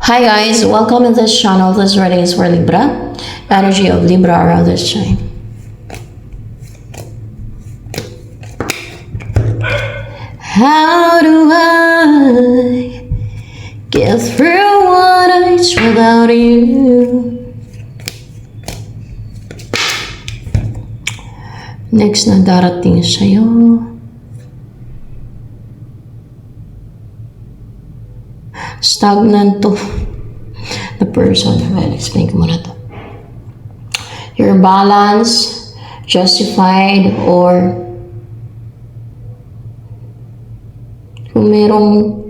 Hi guys, welcome in this channel. This reading is for Libra. Energy of Libra around this time. How do I get through one night without you? Next na darating sa'yo. Stagnant to the person. Well, explain ko muna to. Your balance, justified, or kung merong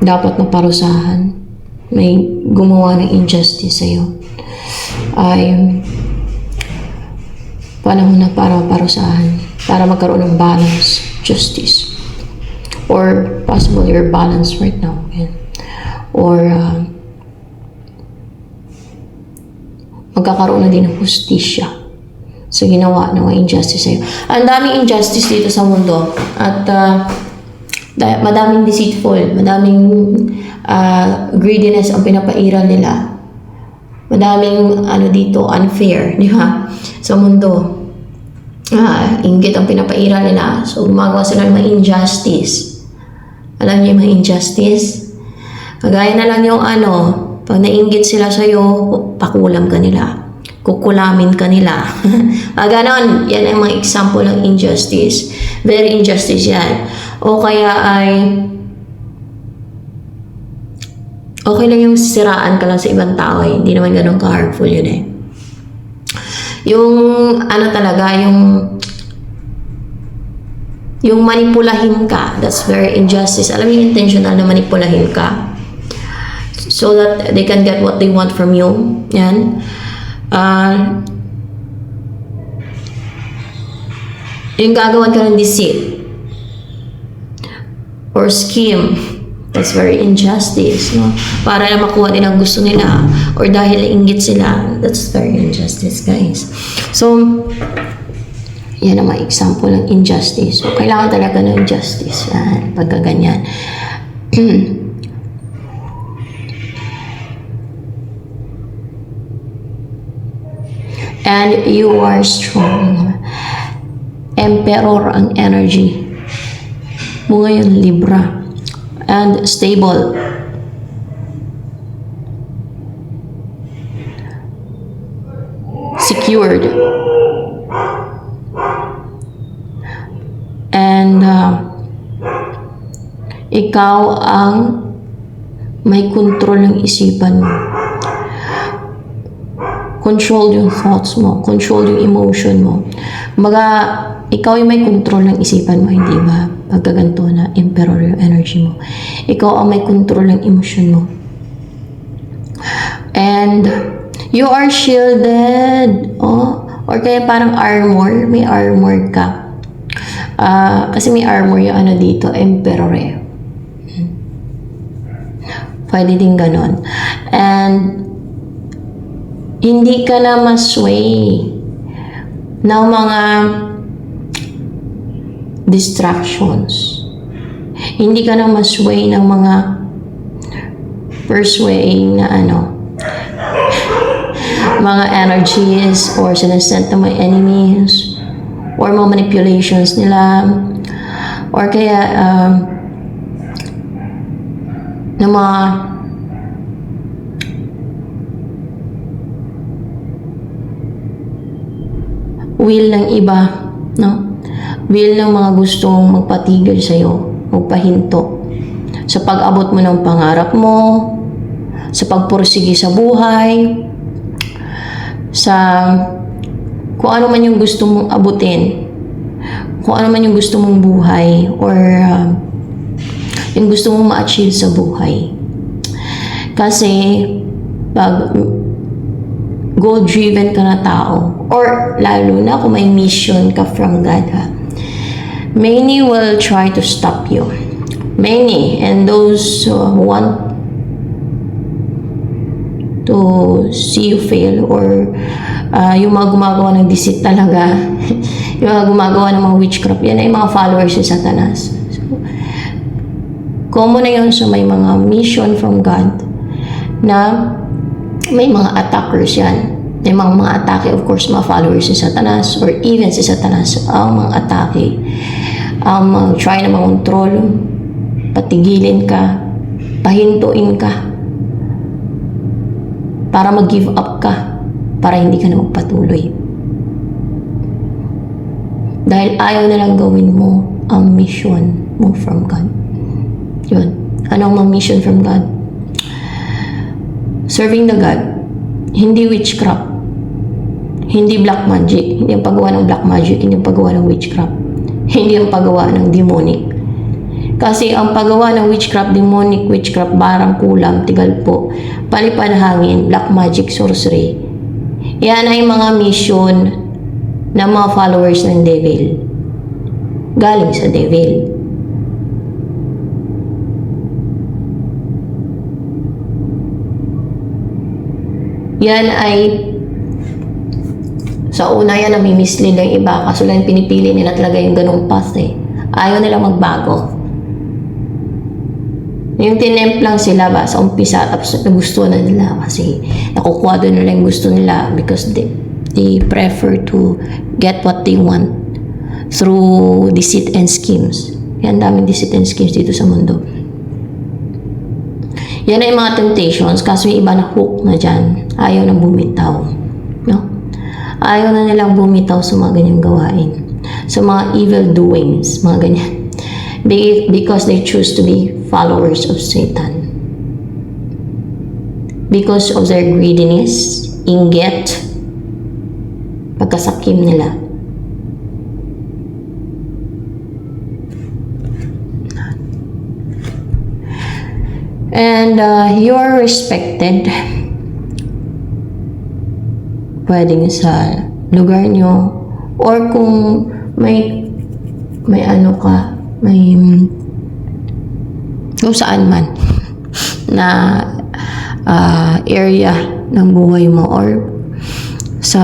dapat na parusahan, may gumawa ng injustice sa'yo, ay panahon na para parusahan, para magkaroon ng balance, justice. Or possible you're balanced right now. Yeah. Or magkakaroon na din ng hustisya sa ginawa ng mga injustice sa'yo. Ang daming injustice dito sa mundo. At madaming deceitful, madaming greediness ang pinapairal nila. Madaming dito, unfair, di ba? Sa mundo. Inggit ang pinapairal nila. So, gumagawa sila ng mga injustice. Alam niyo yung mga injustice? Kagaya na lang yung pag nainggit sila sa'yo, pakulam ka nila. Kukulamin ka nila. Ganon, yan ang mga example ng injustice. Very injustice yan. O kaya ay okay lang yung siraan ka lang sa ibang tao. Hindi naman ganun ka-harmful yun eh. Yung talaga, yung manipulahin ka, that's very injustice. Alam mo yung intentional na manipulahin ka so that they can get what they want from you. Yan. Yung gagawan ka ng deceit or scheme, that's very injustice, no? Para na makuha din ang gusto nila or dahil inggit sila, that's very injustice, guys. So, yan ang mga example ng injustice. So, kailangan talaga ng justice. Yan, pagka ganyan. And you are strong. Emperor ang energy mo ngayon, Libra. And stable. Secured. And ikaw ang may control ng isipan mo. Control yung thoughts mo. Control yung emotion mo. Ikaw yung may control ng isipan mo, hindi ba? Pagkaganto na emperor yung energy mo. Ikaw ang may control ng emotion mo. And you are shielded. Or kaya parang armor. May armor ka. Kasi may armor yung dito, emperor eh. Pwede din ganon. And hindi ka na masway ng mga distractions. Hindi ka na masway ng mga persuading na mga energies or sinasent ng mga enemies or mga manipulations nila or kaya ng mga will ng iba, no? Will ng mga gustong magpatigil sa'yo, magpahinto sa pag-abot mo ng pangarap mo, sa pagpursige sa buhay, sa kung ano man yung gusto mong abutin, kung ano man yung gusto mong buhay, or yung gusto mong ma-achieve sa buhay. Kasi pag goal-driven ka na tao, or lalo na kung may mission ka from God, many will try to stop you. Many, and those who want to see you fail, or yung mga gumagawa ng deceit talaga, yung mga gumagawa ng mga witchcraft, yan ay mga followers ni Satanas. So, Common na yun sa may mga mission from God na may mga attackers yan. May mga atake, of course, mga followers si Satanas or even si Satanas ang mga atake. Ang try na mangontrol, patigilin ka, pahintuin ka, para mag-give up ka, para hindi ka na magpatuloy. Dahil ayaw nilang gawin mo ang mission mo from God. Yun. Anong mga mission from God? Serving the God. Hindi witchcraft. Hindi black magic. Hindi ang paggawa ng black magic. Hindi ang paggawa ng witchcraft. Hindi ang paggawa ng demonic. Kasi ang paggawa ng witchcraft, demonic, witchcraft, barang kulam, tigalpo, palipad hangin, black magic, sorcery. Yan ay mga mission ng mga followers ng devil. Galing sa devil. Yan ay sa una yan nami-mislead ng iba kaso lang pinipili nila talaga yung ganong path eh. Ayaw nila magbago. Yung tinemp lang sila ba sa umpisa tapos nagustuhan na nila kasi nakukuha doon nila yung gusto nila because they prefer to get what they want through deceit and schemes. Yan, daming deceit and schemes dito sa mundo. Yan ay mga temptations kaso yung iba na hook na dyan. Ayaw na bumitaw. No? Ayaw na nilang bumitaw sa mga ganyang gawain. Sa mga evil doings, mga ganyan. Because they choose to be followers of Satan. Because of their greediness, inggit, pagkasakim nila. And you're respected. Pwedeng sa lugar nyo or kung may ano ka, may kung saan man na area ng buhay mo or sa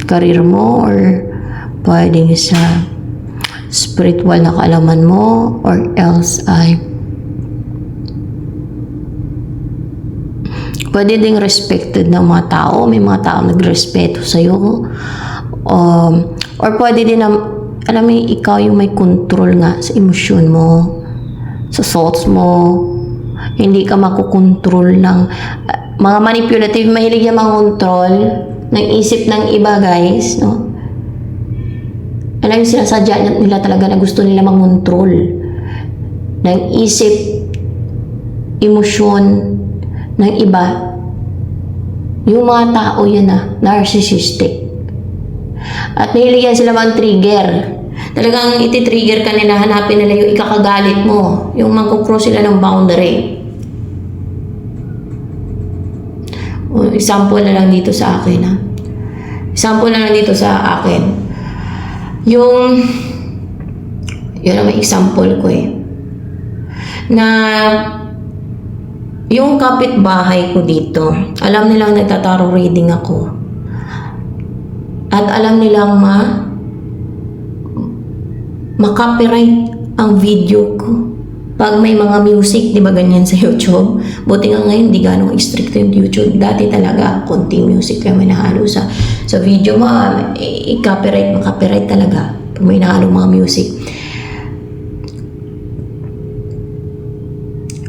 career mo or pwedeng sa spiritual na kaalaman mo or else ay pwede ding respected ng mga tao. May mga tao nagrespeto sa'yo. Or pwede din na, alam mo, ikaw yung may control nga sa emosyon mo, sa thoughts mo. Hindi ka makukontrol ng mga manipulative. Mahilig yung mga control ng isip ng iba, guys. No? Alam mo, sinasadya nila talaga na gusto nila mangontrol ng isip, emosyon, ng iba. Yung mga tao yan narcissistic. At nahiligan sila mga trigger. Talagang iti-trigger ka nila, hanapin nila yung ikakagalit mo. Yung magkukross sila ng boundary. Example na lang dito sa akin Example na lang dito sa akin. Yun ang may example ko na yung kapitbahay ko dito, alam nilang nagtataro reading ako. At alam nilang ma-copyright ang video ko. Pag may mga music, di ba ganyan sa YouTube? Buti nga ngayon, di ganong strict yung YouTube. Dati talaga, konti music kaya may nahalo sa video mo, makapiright talaga. Pag may nahalo mga music.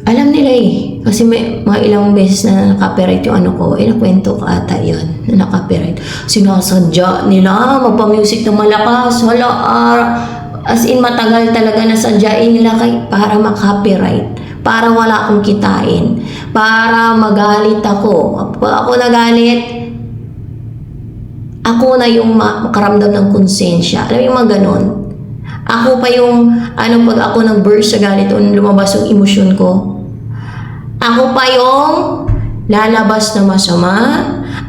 Alam nila kasi may mga ilang beses na naka-copyright yung ano ko, nakwento ko ata yun, na naka-copyright. Sinasadya nila, magpa-music ng malakas, as in matagal talaga na sadyain nila para maka-copyright, para wala akong kitain, para magalit ako. Pag ako nagalit, ako na yung makaramdam ng konsensya. Alam mo yung mga ganon? Ako pa yung, pag ako nag-burst sa galit o lumabas yung emosyon ko, ako pa yung lalabas na masama.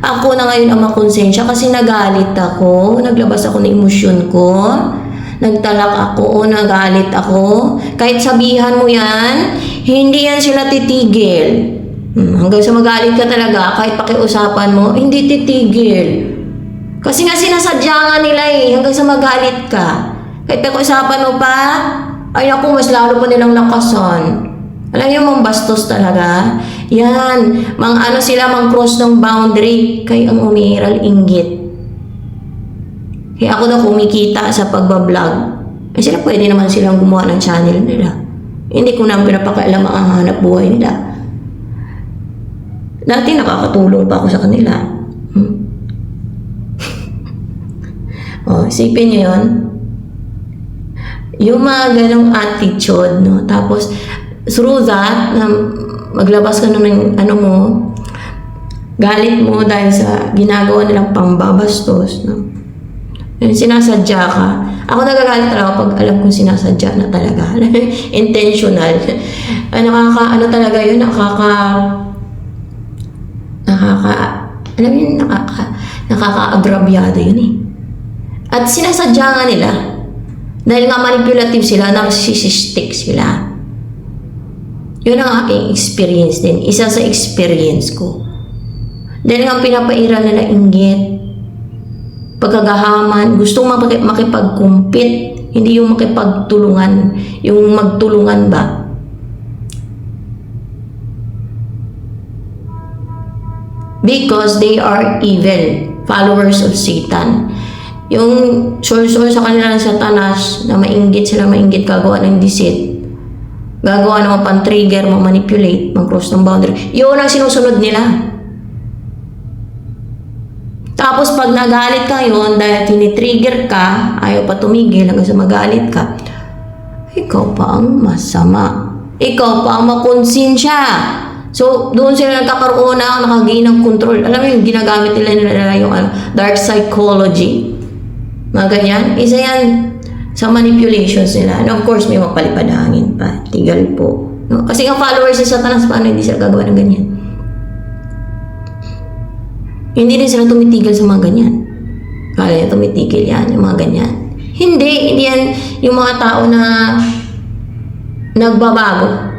Ako na ngayon ang makonsensya kasi nagalit ako, naglabas ako ng emosyon ko, nagtalak ako o nagalit ako. Kahit sabihan mo yan, hindi yan sila titigil. Hanggang sa magalit ka talaga, kahit pakiusapan mo, hindi titigil. Kasi nga sinasadya nga nila hanggang sa magalit ka. Kahit pakiusapan mo pa, Ay naku, mas lalo pa nilang lakasan. Alam niyo, mga bastos talaga. Yan, ano sila, cross ng boundary. Kaya ang umiiral inggit. Kaya ako na kumikita sa pagbablog. Eh sila pwede naman silang gumawa ng channel nila. Hindi ko na pinapakailam ang hanap buhay nila. Dati nakakatulong pa ako sa kanila. Oh, isipin niyo yun. Yung mga ganong attitude, no? Tapos, through that, na maglabas ka ng ano mo, galit mo dahil sa ginagawa nilang pambabastos, no? Yung sinasadya ka. Ako nagagalit talaga pag alam kong sinasadya na talaga. Intentional. Ano talaga yun, alam yun, nakaka-agrabyado yun eh. At sinasadya nga nila. Dahil nga manipulative sila, narcissistic sila. Yun ang aking experience din. Isa sa experience ko. Dahil nga pinapairal nila inggit, pagkagahaman, gustong makipag-compete, hindi yung makipagtulungan, yung magtulungan ba. Because they are evil, followers of Satan. Yung source sa kanila ng Satanas, na mainggit sila, mainggit, gagawa ng deceit, gagawa ng pan-trigger, manipulate, mag-cross ng boundary. Yun ang sinusunod nila. Tapos pag nagalit ka yun, dahil tinitrigger ka, ayaw pa tumigil hanggang sa magalit ka, ikaw pa ang masama. Ikaw pa ang makonsensya. So, doon sila nagkakaroon na nakagain ng control. Alam mo yung ginagamit nila yung dark psychology. Mga ganyan. Isa yan sa manipulations nila. And of course, may mapalipad na hangin pa. Tigal po. No? Kasi ang followers sa Satanas, paano hindi sila gagawa ng ganyan? Hindi din sila tumitigil sa mga ganyan. Kala niya tumitigil yan, yung mga ganyan. Hindi yan yung mga tao na nagbabago.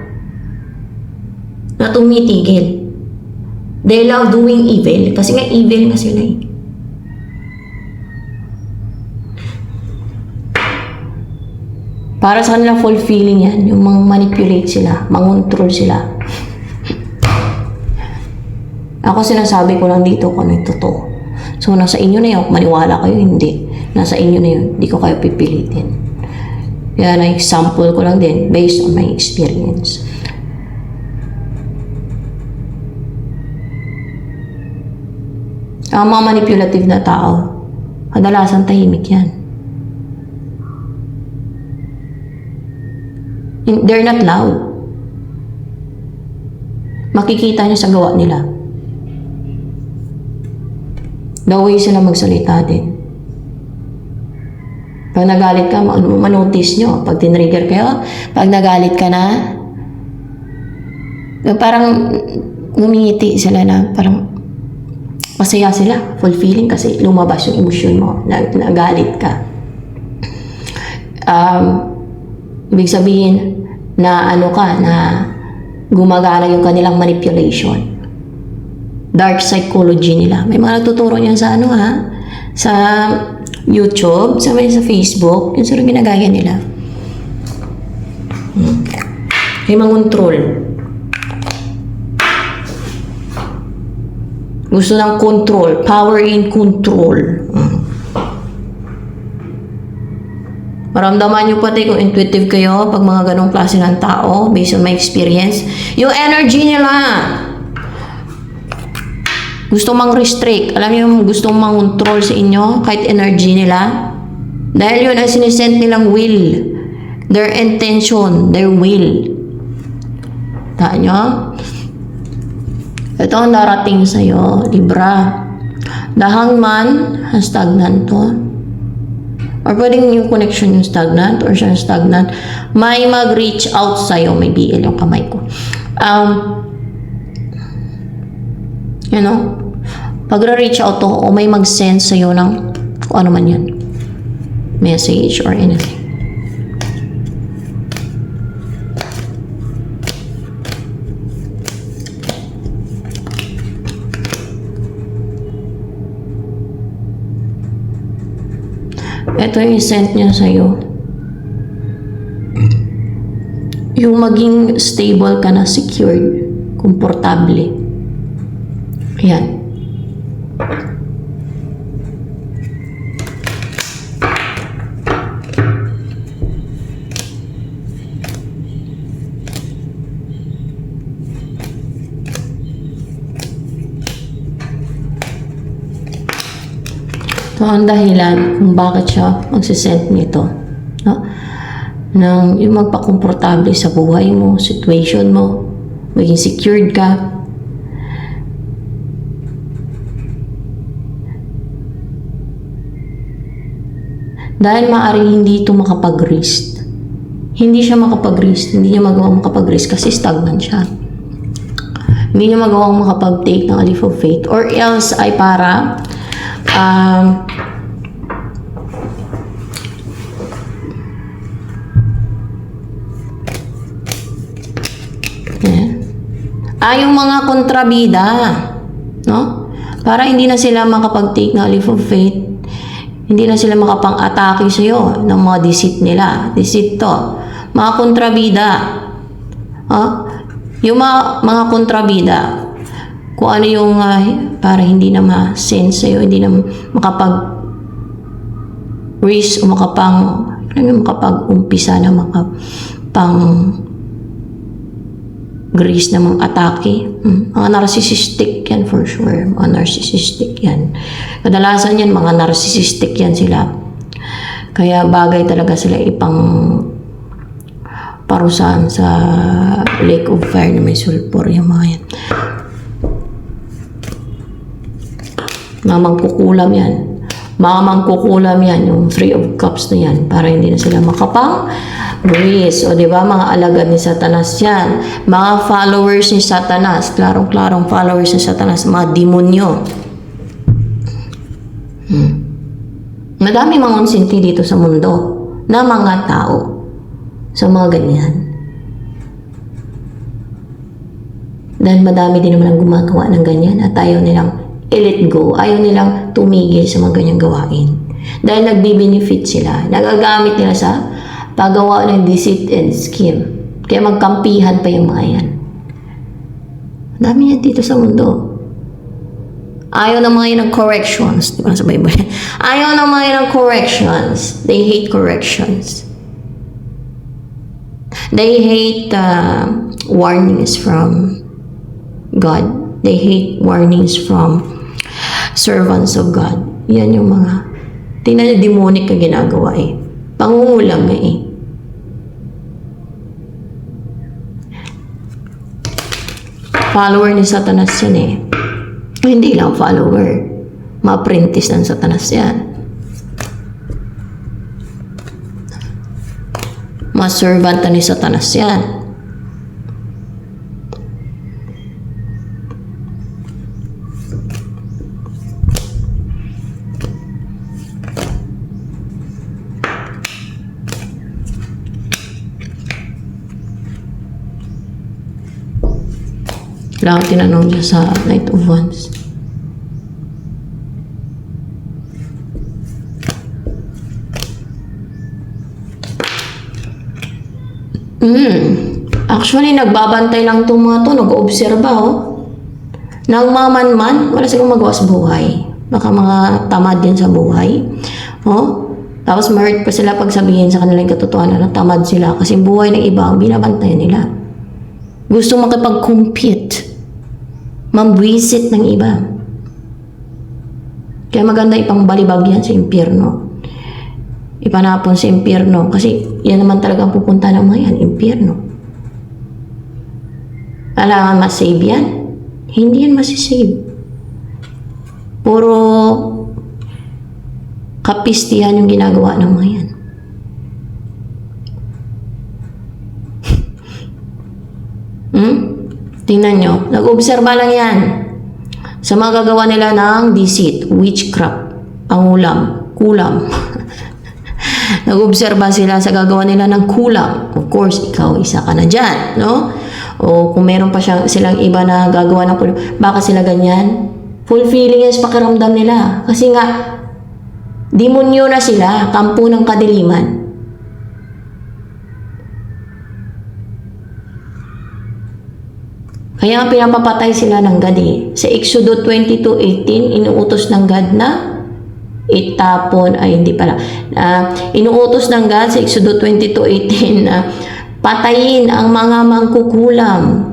Na tumitigil. They love doing evil. Kasi nga evil nga sila eh. Para sa kanila fulfilling yan. Yung mga manipulate sila, mangontrol sila. Ako sinasabi ko lang dito kung ano yung totoo. So, nasa inyo na yun. Maniwala kayo, hindi. Nasa inyo na yun. Hindi ko kayo pipilitin. Kaya na-example ko lang din based on my experience. Ang mga manipulative na tao, kadalasan tahimik yan. They're not loud. Makikita niyo sa gawa nila. The way sila magsalita din. Pag nagalit ka, manotice nyo. Pag tinrigger kayo, pag nagalit ka na, parang ngumingiti sila na parang masaya sila, fulfilling kasi lumabas yung emosyon mo, nagalit ka. Ibig sabihin na na gumagana yung kanilang manipulation. Dark psychology nila. May mga nagtuturo niyan sa sa YouTube, sa Facebook, yung sarang ginagaya nila. May mangontrol. Gusto ng control, power in control. Maramdaman nyo pati kung intuitive kayo pag mga ganong klase ng tao, based on my experience. Yung energy nila, gusto mang-restrict. Alam niyo yung gusto mang-control sa inyo, kahit energy nila. Dahil yun ang sinisend nilang will. Their intention, their will. Taan nyo? Ito ang darating sa'yo, Libra. The Hangman, stagnant to. Or pwedeng yung connection yung stagnant or siya stagnant. May mag-reach out sa'yo. May BL yung kamay ko. Pag-reach out to o may mag-send sa'yo ng kung ano man yan. Message or anything. Ito yung sent niya sa'yo. Yung maging stable ka na, secured, komportable. Yan. So, ang dahilan kung bakit siya magsisend nito, no? Nang yung magpakomportable sa buhay mo, situation mo, maging secured ka. Dahil maaaring hindi ito makapag-risk. Hindi siya makapag-risk, hindi niya magawang makapag-risk kasi stagnant siya. Hindi niya magawang makapag-take ng a leap of faith, or else ay para yung mga kontrabida, no? Para hindi na sila makapag-take ng leap of faith, hindi na sila makapang-atake sa'yo ng mga deceit nila. Deceit to. Mga kontrabida. Yung mga kontrabida, kung ano yung para hindi na ma-send sa'yo, hindi na makapag-risk o makapag-umpisa na makapang-grease na mga atake. Mga narcissistic yan for sure. Mga narcissistic yan. Kadalasan yan, mga narcissistic yan sila. Kaya bagay talaga sila ipang parusahan sa lake of fire na may sulfur. Yung mga yan. Mamang kukulam yan. Mamang kukulam yan. Yung 3 of cups na yan. Para hindi na sila makapang-grease. O diba, mga alagad ni Satanas yan. Mga followers ni Satanas. Klarong-klarong followers ni Satanas. Mga demonyo. Madami mga konsinti dito sa mundo na mga tao sa mga ganyan. Dahil madami din naman ang gumagawa ng ganyan at ayaw nilang i-let go. Ayaw nilang tumigil sa mga ganyang gawain. Dahil nagbi-benefit sila. Nagagamit nila sa paggawa ng deceit and scheme. Kaya magkampihan pa yung mga yan. Dami yan dito sa mundo. Ayaw ng mga yan ng corrections. Di ba sa Bible? Ayaw ng mga yan ng corrections. They hate corrections. They hate warnings from God. They hate warnings from servants of God. Yan yung mga tingnan niyo, demonic na ginagawa eh. Pangungulam nga eh. Follower ni Satanas yan eh. Hindi lang follower. Ma-apprentice ng Satanas yan. Ma-servant ni Satanas yan. Wala akong tinanong niya sa Knight of Wands. Actually, nagbabantay lang itong mga to. Nag-oobserba, oh. Nagmamanman. Wala silang magawa sa buhay. Baka mga tamad din sa buhay. Oh. Tapos ma-hurt pa sila pag sabihin sa kanilang katotohanan na tamad sila. Kasi buhay ng iba ang binabantayan nila. Gusto makipag-compete. Mambwisit ng iba. Kaya maganda ipangbalibag yan sa impyerno. Ipanapon sa impyerno. Kasi yan naman talaga ang pupunta ng mga yan, impyerno. Alangan masave yan? Hindi yan masisave. Puro kapistihan yung ginagawa ng mga yan. Tingnan nyo, nag-obserba lang yan sa mga gagawa nila ng deceit, witchcraft, pangulam, kulam. Nag-obserba sila sa gagawa nila ng kulam. Of course, ikaw isa ka na dyan, no? O kung meron pa silang iba na gagawa ng kulam, baka sila ganyan? Fulfilling yung pakiramdam nila. Kasi nga, demonyo na sila, kampo ng kadiliman. Kaya nga pinapapatay sila ng God eh. Sa Exodus 22:18, inuutos ng God na itapon, ay hindi pala. Inuutos ng God sa Exodus 22:18 na patayin ang mga mangkukulam,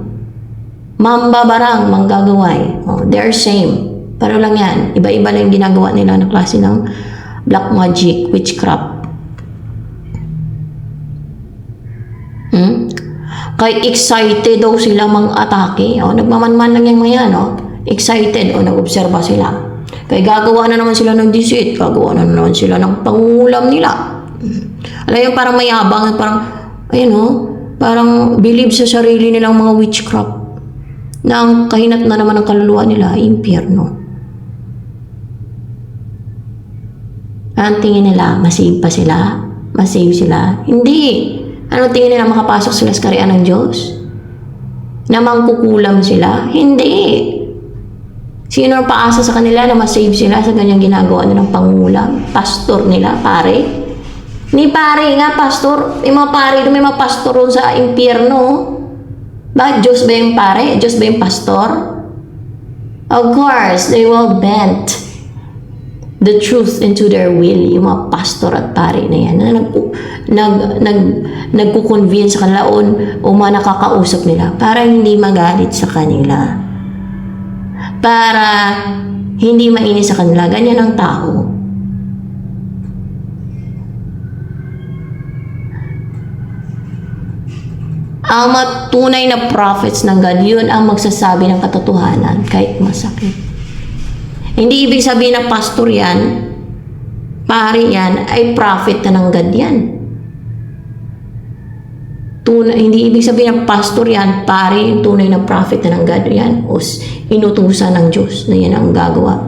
mambabarang, manggagaway. Oh, they're same. Pero lang yan, iba-iba lang yung ginagawa nila na klase ng black magic, witchcraft. Kaya excited daw sila mang-atake. O, nagmamanman lang yung mga yan. O. Excited. O, nag-obserba sila. Kaya gagawa na naman sila ng deceit. Gagawa na naman sila ng pangulam nila. Alam yung parang mayabang. Parang, ayun o. Parang believe sa sarili nilang mga witchcraft. Na ang kahinat na naman ng kaluluwa nila ay impyerno. Ang tingin nila, masave pa sila? Masave sila? Hindi. Ano tingin nila, makapasok sila sa kaharian ng Diyos? Na mangkukulam sila? Hindi. Sino ang paasa sa kanila na masave sila sa ganyang ginagawa nilang pangulam? Pastor nila, pare? Ni pare nga, pastor. May mga pare, may mga pastor sa impyerno. Bakit Diyos ba yung pare? Diyos ba yung pastor? Of course, they will bend the truth into their will. Yung mga pastor at pare na yan na nagkukonvince sa kanila o mga nakakausap nila para hindi magalit sa kanila, para hindi mainis sa kanila. Ganyan ang tao. Ang matunay na prophets ng God, yun ang magsasabi ng katotohanan kahit masakit. Hindi ibig sabihin na pastor yan, pare yan, ay prophet na ng God yan. Hindi ibig sabihin na pastor yan, pare, yung tunay na prophet na ng God yan, o inutusan ng Diyos na yan ang gagawa.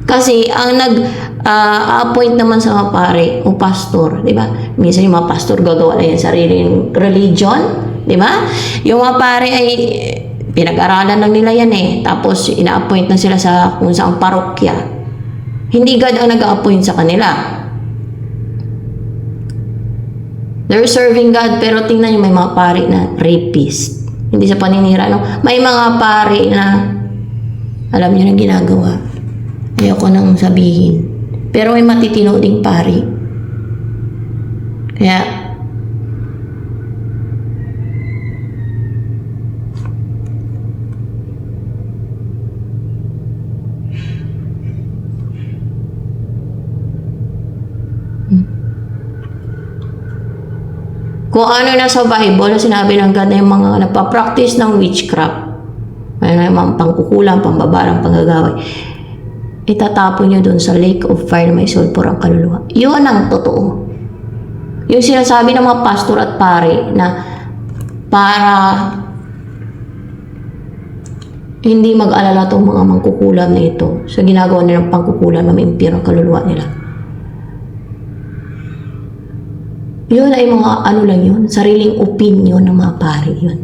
Kasi ang nag-appoint naman sa mga pare o pastor, di ba? Minsan yung mga pastor gagawa na yan sariling religion, di ba? Yung mga pare ay pinag-aralan lang nila yan eh. Tapos, ina-appoint na sila sa kung saang parokya. Hindi God ang nag-appoint sa kanila. They're serving God, pero tingnan nyo, may mga pari na rapist. Hindi sa paninira, no? May mga pari na alam nyo na ginagawa. Ayoko nang sabihin. Pero may matitino ding pari. Kaya, kung ano na sa Bible na sinabi ng God na yung mga nagpa-practice ng witchcraft, may mga pangkukulang, pambabarang, panggagaway, itatapon nyo dun sa lake of fire na may sulpur ang kaluluwa. Yun ang totoo. Yung sinasabi ng mga pastor at pare na para hindi mag-alala itong mga mangkukulam na ito sa ginagawa nilang pangkukulam na may impyerno ang kaluluwa nila. Yun ay mga ano lang yun, sariling opinion ng mga pare yun.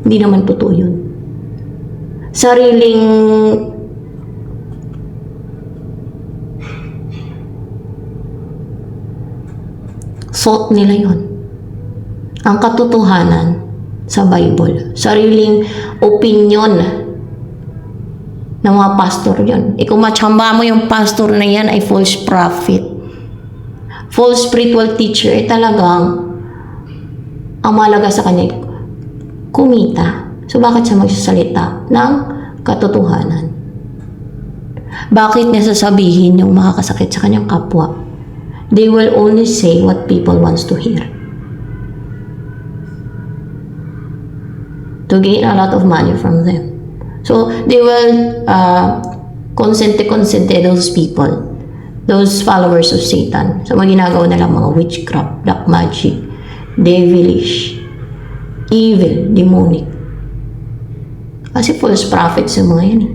Hindi naman totoo yun. Sariling thought nila yun. Ang katotohanan sa Bible, sariling opinion ng mga pastor yun. Kung matsamba mo yung pastor na yan ay false prophet, false spiritual teacher, ay talagang ang malaga sa kanya kumita. So bakit siya magsasalita ng katotohanan? Bakit niya sasabihin yung makakasakit sa kanyang kapwa? They will only say what people wants to hear, to gain a lot of money from them. So they will consent those people, those followers of Satan. So maginagawa nilang mga witchcraft, black magic, devilish, evil, demonic. Kasi false prophets yung mga yan eh.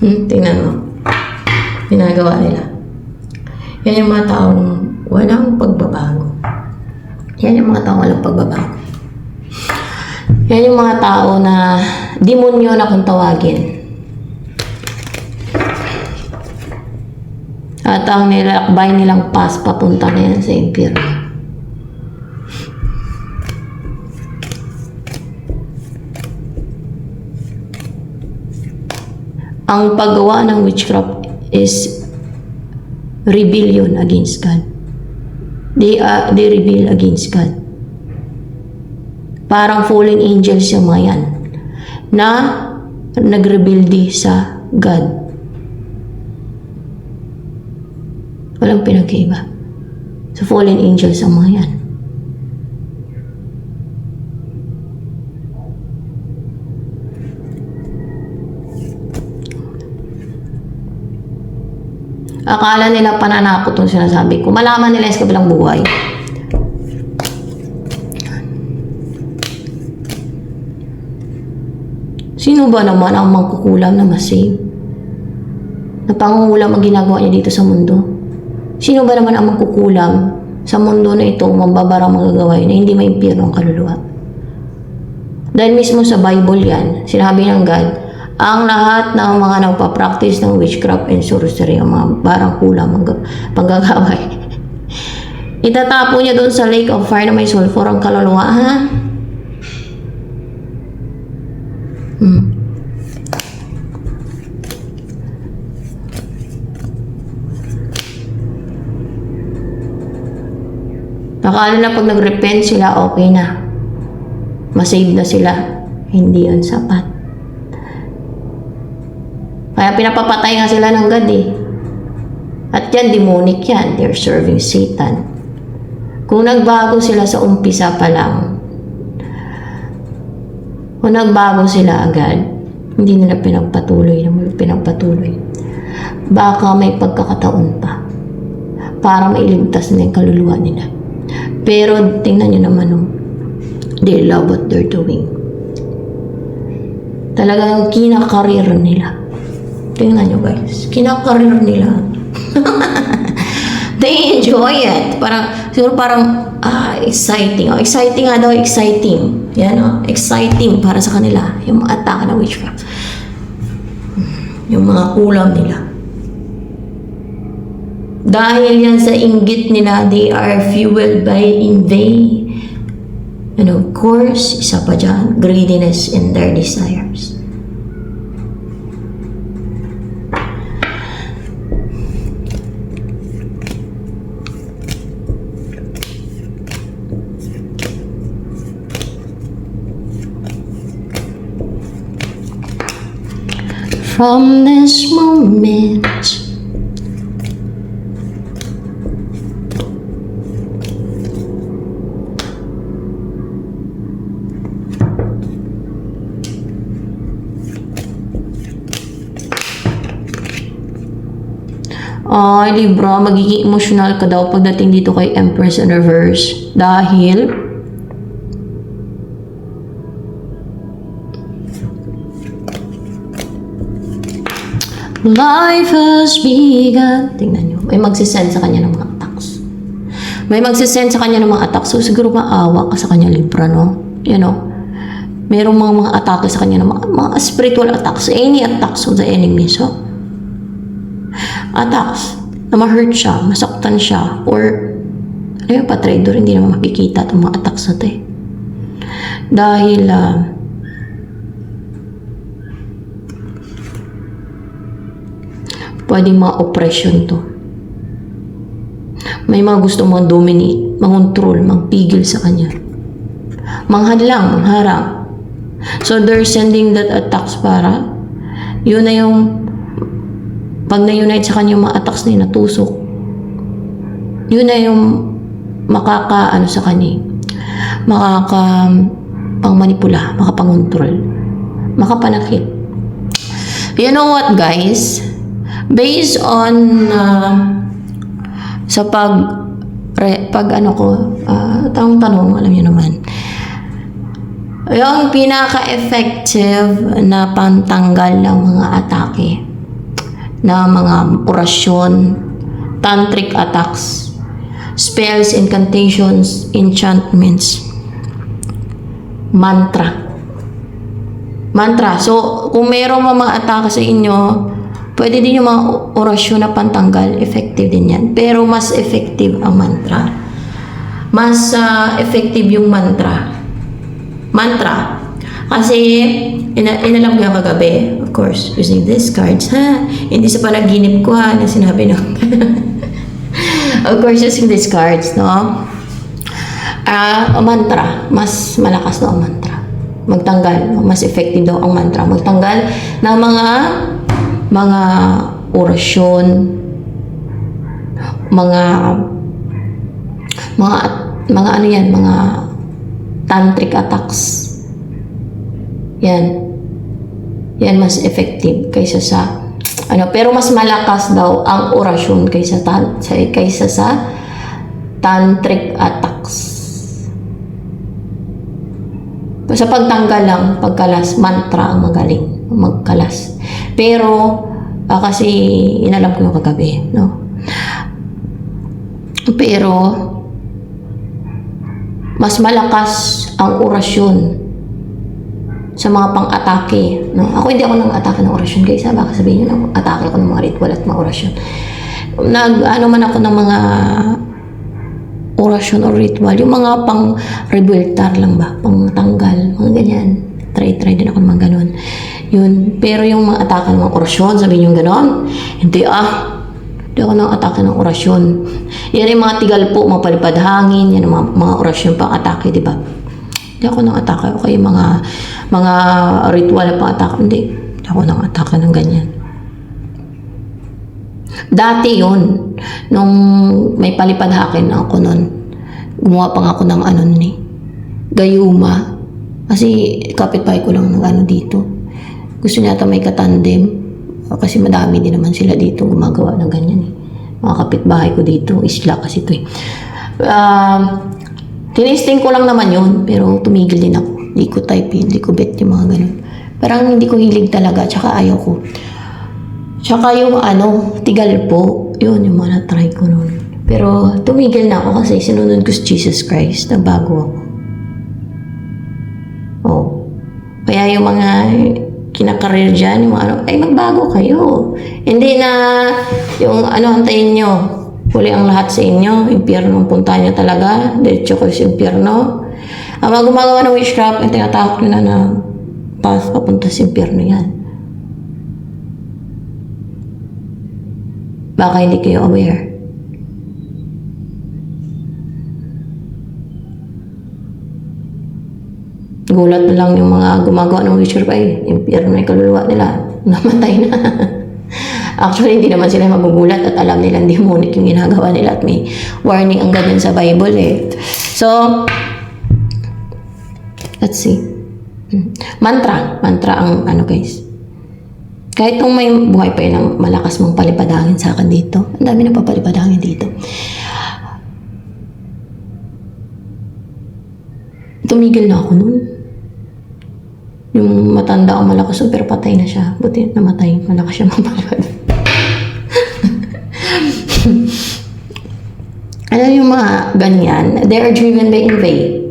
Tingnan mo. Ginagawa nila. Yan yung mga taong walang pagbabago. Yan yung mga taong walang pagbabago. Yan yung mga tao na demonyo na kung tawagin. At ang nilakbay nilang path papunta na yan sa impyerno. Ang paggawa ng witchcraft is rebellion against God. They rebel against God. Parang fallen angels yung mga yan na nagrebelde sa God. Walang pinagkaiba. So, fallen angels ang mga yan. Akala nila pananakot yung sinasabi ko. Malaman nila sa kabilang buhay. Sino ba naman ang mangkukulam na masave? Na pangungulam ang ginagawa niya dito sa mundo? Sino ba naman ang mangkukulam sa mundo na ito mambabarang magagawin na hindi maimpyerno ang kaluluwa? Dahil mismo sa Bible yan, sinabi ng God, ang lahat ng mga nagpa-practice ng witchcraft and sorcery, ang mga barang kulam, panggagaway, itatapo niya doon sa lake of fire na may sulfur ang kaluluwa, ha? Akala na pag nag-repent sila, okay na. Masave na sila. Hindi yun sapat. Kaya pinapapatay nga sila ng God eh. At yan, demonic yan. They're serving Satan. Kung nagbago sila sa umpisa pa lang, kung nagbago sila agad, hindi nila pinagpatuloy, baka may pagkakataon pa para mailigtas na yung kaluluwa nila. Pero tingnan nyo naman, they love what they're doing. Talagang kinakarir nila. Tingnan nyo guys, kinakarir nila. They enjoy it. Siguro parang, exciting. Exciting nga daw, exciting. Yan, exciting para sa kanila. Yung mga atake ng witchcraft. Yung mga kulam nila. Dahil yan sa inggit nila, they are fueled by envy. And of course, isa pa dyan, greediness in their desires. From this moment, Libra, magiging emotional ka daw pagdating dito kay Empress in Reverse. Dahil life has begun. Tingnan nyo. May magsisend sa kanya ng mga attacks. May magsisend sa kanya ng mga attacks. So, siguro maawa ka sa kanya, Libra, no? You know? Merong mga atake sa kanya ng mga spiritual attacks. Any attacks of the enemy. So, attacks na ma-hurt siya, masaktan siya, or ano yung pa-trader, hindi naman makikita itong mga attacks na ito eh. Dahil pwedeng mga oppression to. May mga gusto mong dominate, mangontrol, magpigil sa kanya. Manghadlang, mangharang. So they're sending that attacks para yun na yung pag na-unite sa kanya yung mga attacks na natusok, yun na yung makaka-ano sa kanya, makaka-pangmanipula, makapangontrol, makapanakit. You know what guys? Based on sa tanong, alam niyo naman, yung pinaka-effective na pantanggal ng mga atake na mga orasyon, tantric attacks, spells, incantations, enchantments, mantra. So, kung mayroong mga atake sa inyo, Pwede din yung mga orasyon na pantanggal, effective din yan. Pero mas effective ang mantra. Mas effective yung mantra. Kasi, inalam ko yung kagabi, of course, using these cards, ha? Hindi sa panaginip ko, ha, na sinabi nung of course, using these cards, no? Mantra, mas malakas na ang mantra. Magtanggal, no? Mas effective daw ang mantra. Magtanggal ng mga orasyon, mga ano yan, mga tantric attacks. Yan mas effective kaysa sa pero mas malakas daw ang orasyon kaysa sa tantric attacks. Sa pagtanggal lang, pagkalas, mantra ang magaling magkalas. Pero kasi inalam ko yung kagabi, no? Pero mas malakas ang orasyon sa mga pang-atake, no? Ako hindi ako nang-atake ng orasyon, guys. Baka sabihin nyo, atake ako ng mga ritual at mga orasyon. Man ako ng mga orasyon or ritual, yung mga pang-rebeltar lang ba, pang-tanggal, mga ganyan. Try din ako ng mga ganun. Yun. Pero yung mga atake ng mga orasyon, sabihin nyo gano'n, hindi ako nang atake ng orasyon. Yan yung mga tigal po, mga palipad hangin, yan yung mga orasyon pang-atake, di ba? Hindi ako nang atake. Okay, mga ritual na pang-atake. Hindi ako nang atake ng ganyan. Dati yun, nung may palipad hangin ako nun, gumawa pa nga ako ng gayuma. Kasi kapitbahay ko lang ng dito. Gusto niya ata may katandem. Kasi madami din naman sila dito gumagawa ng ganyan eh. Mga kapitbahay ko dito, isla kasi ito eh. Tinesting ko lang naman yun, pero tumigil din ako. Hindi ko type yun, hindi ko bet yung mga ganun. Parang hindi ko hilig talaga, tsaka ayaw ko. Tsaka yung tigal po, yun yung mga try ko noon. Pero tumigil na ako kasi sinunod ko si Jesus Christ, nagbago ako. Kaya yung mga kinakareer dyan, yung ay magbago kayo. Hindi na yung antayin nyo, huli ang lahat sa inyo, impyerno ang punta nyo talaga, diretso kayo sa impyerno. Ang mga gumagawa ng witchcraft, ang tinatakot nyo na papunta sa impyerno yan. Baka hindi kayo aware. Gulat na lang yung mga gumagawa ng witchcraft, ay, impyerno na yung kaluluwa nila, namatay na. Actually, hindi naman sila magugulat at alam nilang demonic yung ginagawa nila at may warning ang ganyan sa Bible eh. So, let's see. Mantra ang guys. Kahit kung may buhay pa yun ang malakas mong palipadangin sa akin dito. Ang dami na papalipadangin dito. Tumigil na ako nun. Yung matanda ang malakas, pero patay na siya. Buti namatay, malakas siya mapalipad. Alam yung mga ganyan, they are driven by envy.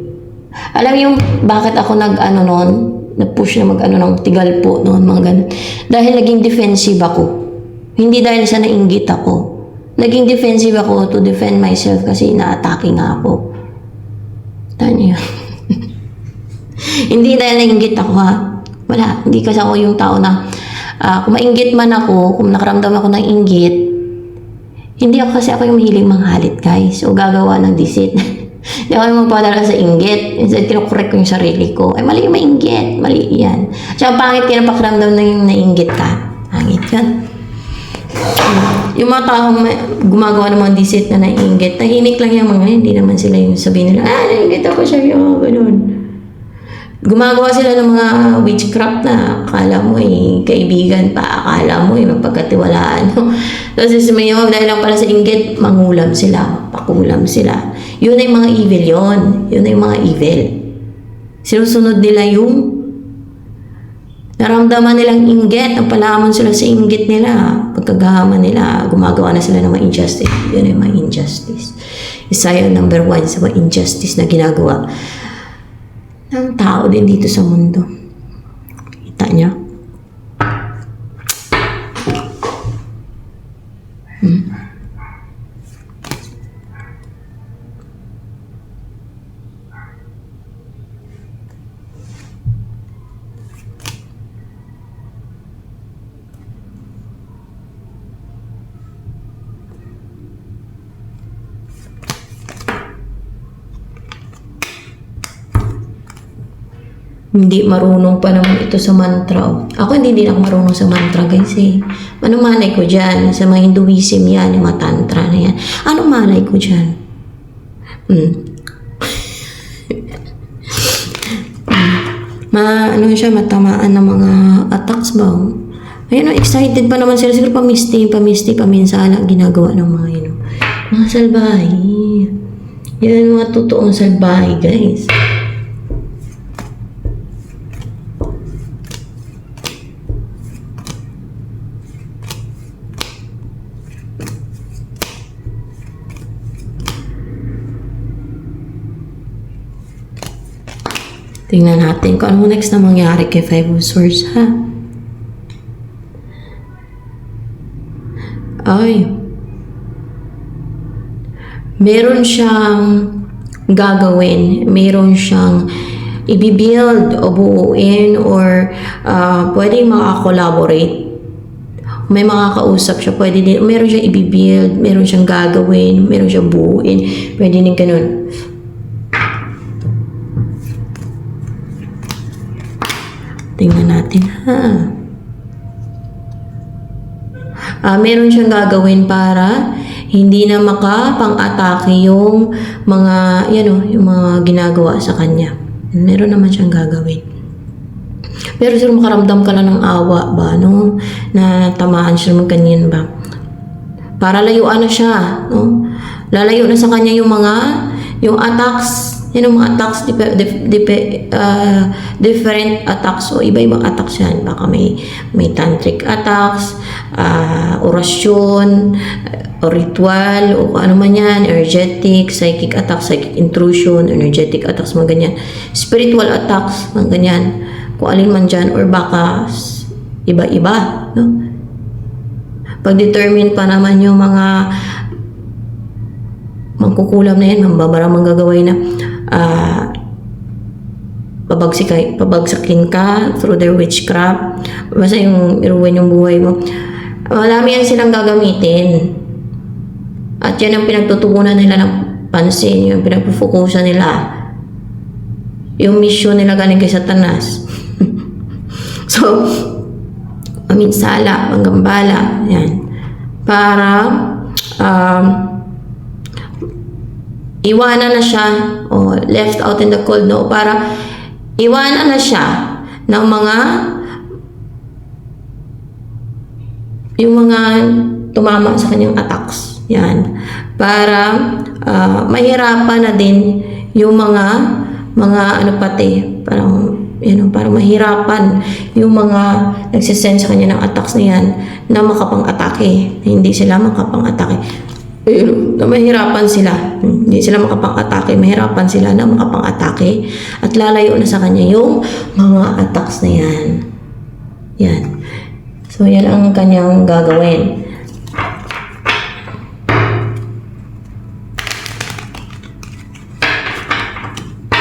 Alam yung bakit ako nag-push na ng tigal po noon, mga ganun. Dahil naging defensive ako. Hindi dahil sa nainggit ako. Naging defensive ako to defend myself kasi na-atake nga ako. Tanya yun. Hindi dahil nainggit ako ha. Wala. Hindi kasi ako yung tao na kung mainggit man ako, kung nakaramdam ako ng inggit, hindi ako kasi ako yung mahiling manghalit guys. O gagawa ng deceit. Hindi ako yung magpadala sa inggit. Instead, kinukorek ko yung sarili ko. Ay, mali yung mainggit. Mali yan. Tsaka pangit ka na pakiramdam na yung nainggit ka. Pangit yan. Yung mga taong gumagawa ng mga deceit na nainggit, tahimik lang yung mga hindi naman sila yung sabihin nila, nainggit ako siya yung ganun. Gumagawa sila ng mga witchcraft na akala mo kaibigan pa, akala mo magpagkatiwalaan. Tapos may dahil lang pala sa inggit, mangulam sila, pakulam sila. Yun ay mga evil yun. Yun ay mga evil. Sinusunod nila yung naramdaman nilang inggit, ang palamon sila sa inggit nila. Pagkagahaman nila, gumagawa na sila ng mga injustice. Yun ay mga injustice. Isa yung number 1 sa mga injustice na ginagawa ng tao din dito sa mundo. Kita niyo? Hindi marunong pa naman ito sa mantra. Oh. Ako hindi din ako marunong sa mantra guys eh. Ano malay ko dyan? Sa mga Hinduism yan, yung mga tantra na yan. Ano malay ko dyan? Ano siya, matamaan ng mga attacks ba? Oh. Ayun, excited pa naman sila. Siguro paminsala ginagawa ng mga yun. Mga salbahe. Yan mga totoong salbahe guys. Tingnan natin kung ano next na mangyari kay Five of Swords, ha? Ay. Meron siyang gagawin. Meron siyang i-build o buuin or pwedeng maka-collaborate. May makakausap siya. Pwede din, meron siyang i-build, meron siyang gagawin, meron siyang buuin. Pwede din ganun. Tingnan natin, ha? Meron siyang gagawin para hindi na makapang-atake yung mga, yung mga ginagawa sa kanya. Meron naman siyang gagawin. Pero siguro makaramdam ka na ng awa ba, no? Na tamaan siya ng ganyan ba? Para layuan na siya, no? Lalayo na sa kanya yung attacks. Yan ang mga attacks, different attacks o iba-ibang attacks yan. Baka may tantric attacks, orasyon, o ritual, o ano man yan, energetic, psychic attacks, psychic intrusion, energetic attacks, mga ganyan. Spiritual attacks, mga ganyan. Kung alin man dyan, or baka iba-iba, no? Pag-determine pa naman yung mga mangkukulam na yan, mambabarang manggagaway na pabagsakin ka through their witchcraft, basta yung iruin yung buhay mo. Marami yan silang gagamitin. At yan ang pinagtutuunan nila ng pansin, yung pinagpufokusan nila. Yung mission nila galing kay Satanas. So, paminsala, manggambala, yan. Para, iwanan na siya o left out in the cold, no? Para iwanan na siya ng yung mga tumama sa kanyang attacks. Yan. Para mahirapan na din yung mga pati, parang para mahirapan yung mga nagsisend sa kanya ng attacks na yan na makapang-atake. Hindi sila makapang-atake. Na mahirapan sila. Hindi sila makapang-atake. Mahirapan sila na makapang-atake. At lalayo na sa kanya yung mga attacks na yan. Yan. So, yan ang kanyang gagawin.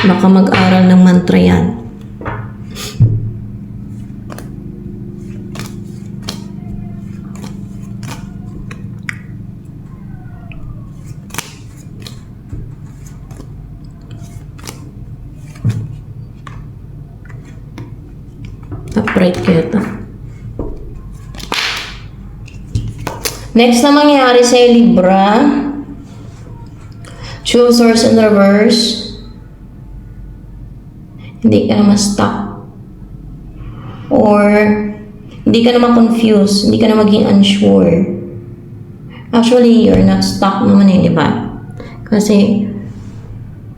Baka mag-aral ng mantra yan. Upright kaya ito. Next na mangyari sa Libra, Two of Swords in reverse. Hindi ka naman stuck. Or hindi ka naman confused. Hindi ka na maging unsure. Actually, you're not stuck naman di ba? Kasi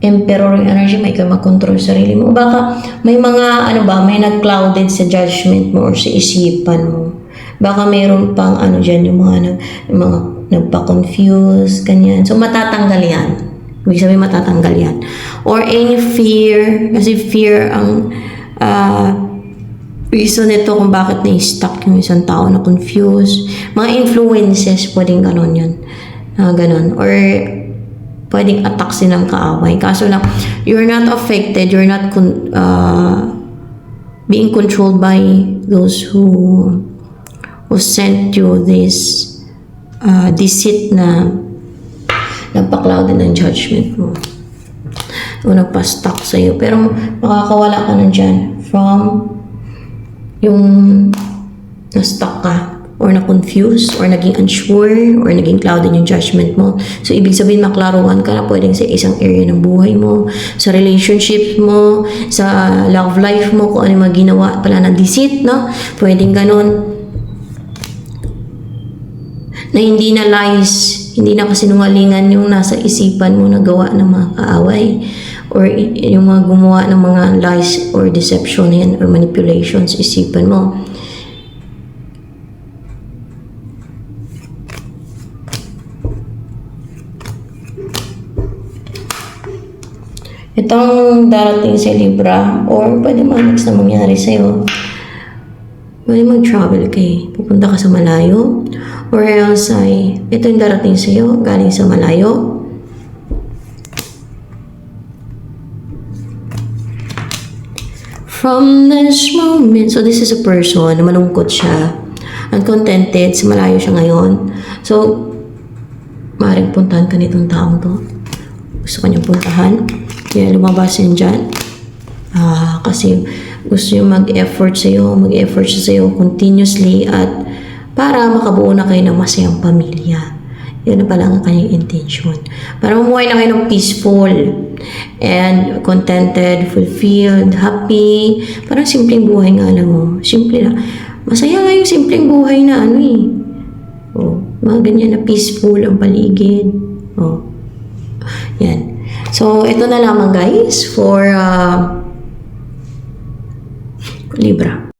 Emperor energy, may ka mag-control sa sarili mo. Baka may mga, may nag-clouded sa judgment mo or sa isipan mo. Baka mayroon pang dyan, yung mga nagpa-confuse, ganyan. So, matatanggal yan. Ibig sabihin, matatanggal yan. Or any fear, kasi fear ang reason nito kung bakit na-stuck yung isang tao na confused. Mga influences, pwedeng ganon yun. Ganon. Or pwedeng attack silang kaaway. Kaso lang, you're not affected, you're not being controlled by those who sent you this deceit na nagpa-clouded ng judgment mo. O nagpa-stuck sa'yo. Pero makakawala ka na dyan from yung na-stuck ka or na-confused or naging unsure or naging clouded yung judgment mo. So, ibig sabihin maklaruhan ka na pwedeng sa isang area ng buhay mo, sa relationship mo, sa love life mo, kung ano yung mga ginawa pala ng deceit, no? Pwedeng ganon. Na hindi na lies, hindi na kasinungalingan yung nasa isipan mo na gawa ng mga kaaway or yung mga gumawa ng mga lies or deception yan or manipulations isipan mo. Itong darating sa Libra or pwede next na mangyari sa'yo, pwede mag-travel kayo. Pupunta ka sa malayo or else ay ito yung darating sa'yo galing sa malayo. From this moment, so this is a person na malungkot siya, uncontented, sa malayo siya ngayon. So, maaaring puntahan ka nitong taong to. Gusto ka niyang puntahan. Kaya lumabas yan dyan. Kasi gusto niyo mag-effort siya sa'yo continuously at para makabuo na kayo ng masayang pamilya. Yan na pala ang kanyang intention. Para mamuhay na kayo ng peaceful and contented, fulfilled, happy. Parang simpleng buhay nga lang mo. Simple lang. Masaya nga yung simpleng buhay na mga ganyan na peaceful ang paligid. Yan. So, ito na lamang guys for Libra.